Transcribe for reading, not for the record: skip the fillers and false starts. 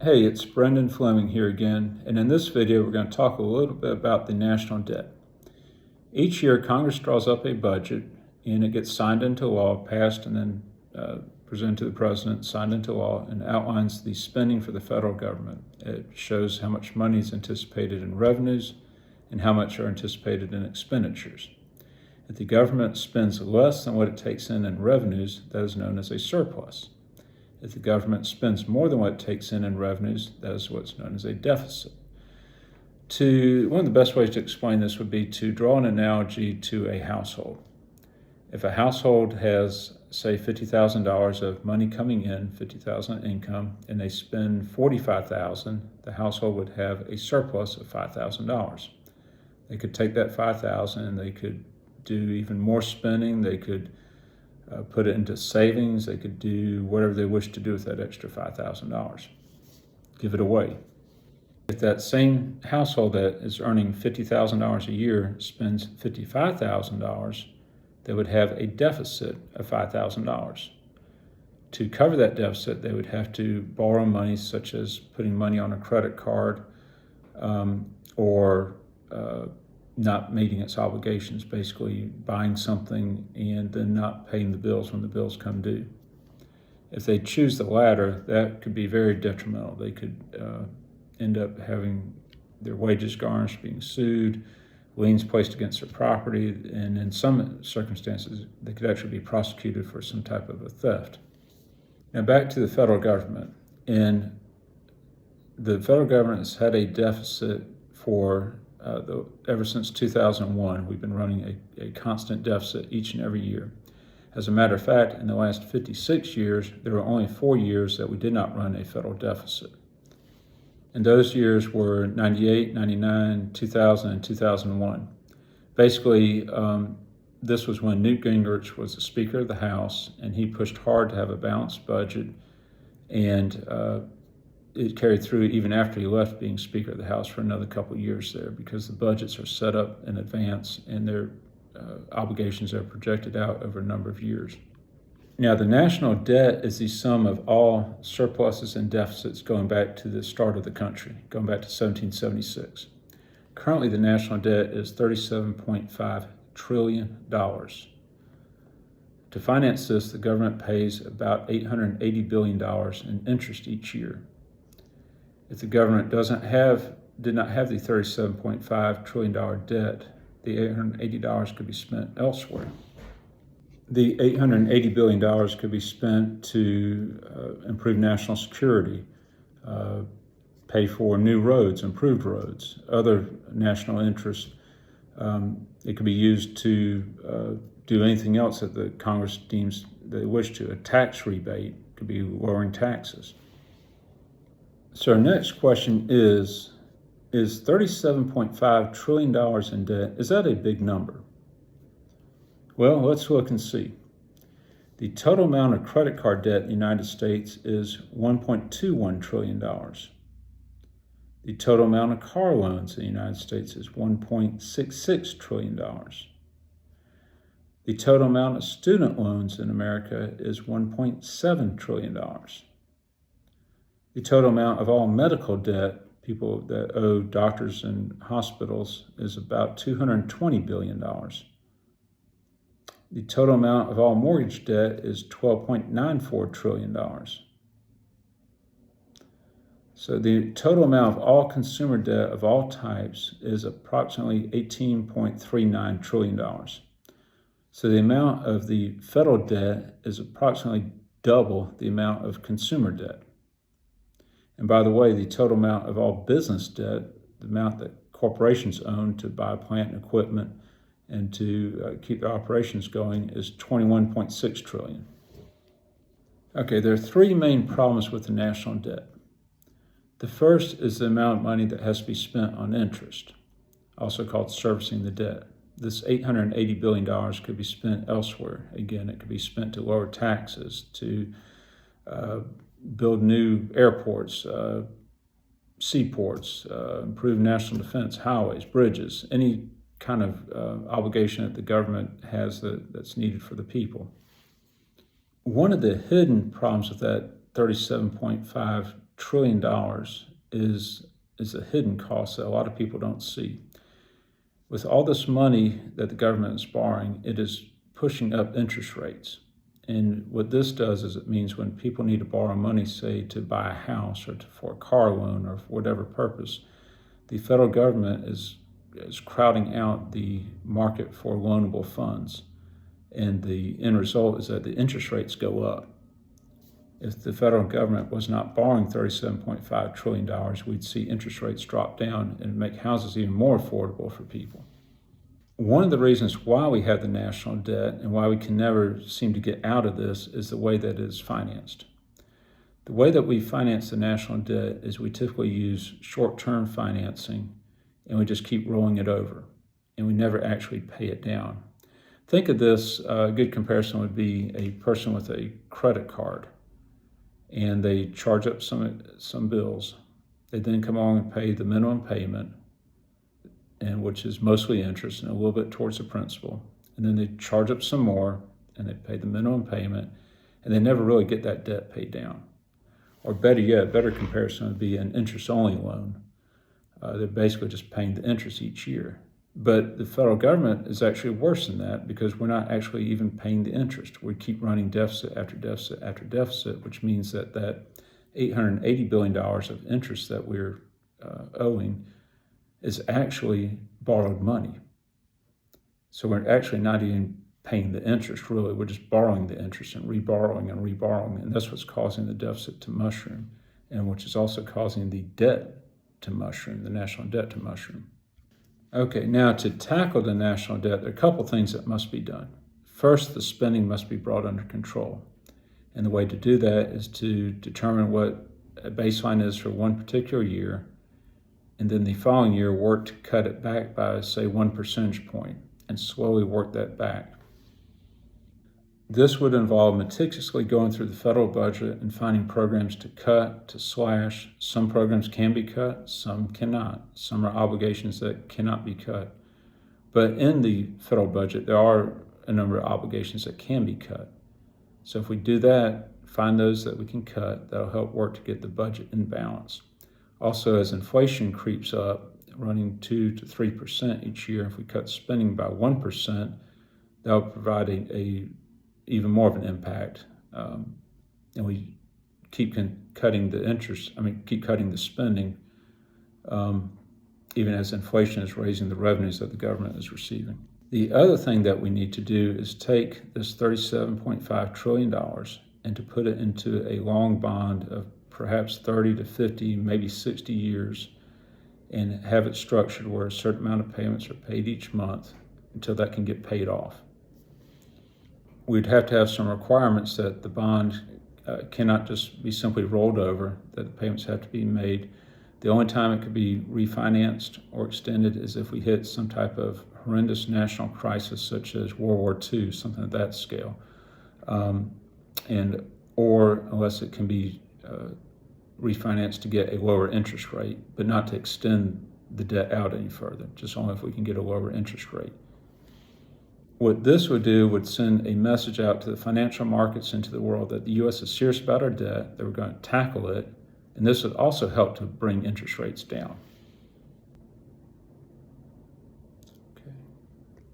Hey, it's Brendan Fleming here again, and in this video we're going to talk a little bit about the national debt. Each year Congress draws up a budget and it gets signed into law, passed and then presented to the president, signed into law, and outlines the spending for the federal government. It shows how much money is anticipated in revenues and how much are anticipated in expenditures. If the government spends less than what it takes in revenues, that is known as a surplus. If the government spends more than what it takes in revenues, that is what's known as a deficit. One of the best ways to explain this would be to draw an analogy to a household. If a household has, say, $50,000 of money coming in, $50,000 income, and they spend $45,000, the household would have a surplus of $5,000. They could take that $5,000 and they could do even more spending. They could put it into savings. They could do whatever they wish to do with that extra $5,000. Give it away. If that same household that is earning $50,000 a year spends $55,000, they would have a deficit of $5,000. To cover that deficit, they would have to borrow money, such as putting money on a credit card or not meeting its obligations, basically buying something and then not paying the bills when the bills come due. If they choose the latter, that could be very detrimental. They could end up having their wages garnished, being sued, liens placed against their property, and in some circumstances, they could actually be prosecuted for some type of a theft. Now back to the federal government. And the federal government has had a deficit for ever since 2001. We've been running a constant deficit each and every year. As a matter of fact, in the last 56 years, there were only 4 years that we did not run a federal deficit. And those years were 98, 99, 2000, and 2001. Basically, this was when Newt Gingrich was the Speaker of the House, and he pushed hard to have a balanced budget, and it carried through even after he left being Speaker of the House for another couple of years there, because the budgets are set up in advance and their obligations are projected out over a number of years. Now, the national debt is the sum of all surpluses and deficits going back to the start of the country, going back to 1776. Currently, the national debt is $37.5 trillion. To finance this, the government pays about $880 billion in interest each year. If the government did not have the $37.5 trillion debt, the $880 could be spent elsewhere. The $880 billion could be spent to improve national security, pay for new roads, improved roads, other national interests. It could be used to do anything else that the Congress deems they wish to. A tax rebate could be lowering taxes. So our next question is $37.5 trillion in debt, is that a big number? Well, let's look and see. The total amount of credit card debt in the United States is $1.21 trillion. The total amount of car loans in the United States is $1.66 trillion. The total amount of student loans in America is $1.7 trillion. The total amount of all medical debt, people that owe doctors and hospitals, is about $220 billion. The total amount of all mortgage debt is $12.94 trillion. So the total amount of all consumer debt of all types is approximately $18.39 trillion. So the amount of the federal debt is approximately double the amount of consumer debt. And by the way, the total amount of all business debt, the amount that corporations own to buy plant and equipment and to keep their operations going, is $21.6 trillion. Okay, there are three main problems with the national debt. The first is the amount of money that has to be spent on interest, also called servicing the debt. This $880 billion could be spent elsewhere. Again, it could be spent to lower taxes, to build new airports, seaports, improve national defense, highways, bridges, any kind of obligation that the government has that's needed for the people. One of the hidden problems with that $37.5 trillion is a hidden cost that a lot of people don't see. With all this money that the government is borrowing, it is pushing up interest rates. And what this does is it means when people need to borrow money, say to buy a house or for a car loan or for whatever purpose, the federal government is crowding out the market for loanable funds. And the end result is that the interest rates go up. If the federal government was not borrowing $37.5 trillion, we'd see interest rates drop down and make houses even more affordable for people. One of the reasons why we have the national debt and why we can never seem to get out of this is the way that it is financed. The way that we finance the national debt is we typically use short-term financing and we just keep rolling it over and we never actually pay it down. Think of this, a good comparison would be a person with a credit card and they charge up some bills. They then come along and pay the minimum payment, and which is mostly interest and a little bit towards the principal. And then they charge up some more and they pay the minimum payment and they never really get that debt paid down. Or better yet, a better comparison would be an interest-only loan. They're basically just paying the interest each year. But the federal government is actually worse than that because we're not actually even paying the interest. We keep running deficit after deficit after deficit, which means that $880 billion of interest that we're owing is actually borrowed money. So we're actually not even paying the interest, really. We're just borrowing the interest and reborrowing and reborrowing. And that's what's causing the deficit to mushroom, and which is also causing the debt to mushroom, the national debt to mushroom. Okay, now to tackle the national debt, there are a couple things that must be done. First, the spending must be brought under control. And the way to do that is to determine what a baseline is for one particular year, and then the following year work to cut it back by, say, 1 percentage point, and slowly work that back. This would involve meticulously going through the federal budget and finding programs to cut, to slash. Some programs can be cut, some cannot. Some are obligations that cannot be cut. But in the federal budget, there are a number of obligations that can be cut. So if we do that, find those that we can cut, that'll help work to get the budget in balance. Also, as inflation creeps up, running 2 to 3% each year, if we cut spending by 1%, that'll provide a even more of an impact. And we keep cutting the spending, even as inflation is raising the revenues that the government is receiving. The other thing that we need to do is take this $37.5 trillion and to put it into a long bond of perhaps 30 to 50, maybe 60 years, and have it structured where a certain amount of payments are paid each month until that can get paid off. We'd have to have some requirements that the bond cannot just be simply rolled over, that the payments have to be made. The only time it could be refinanced or extended is if we hit some type of horrendous national crisis such as World War II, something of that scale, or unless it can be refinanced to get a lower interest rate, but not to extend the debt out any further, just only if we can get a lower interest rate. What this would do would send a message out to the financial markets and to the world that the U.S. is serious about our debt, that we're going to tackle it, and this would also help to bring interest rates down.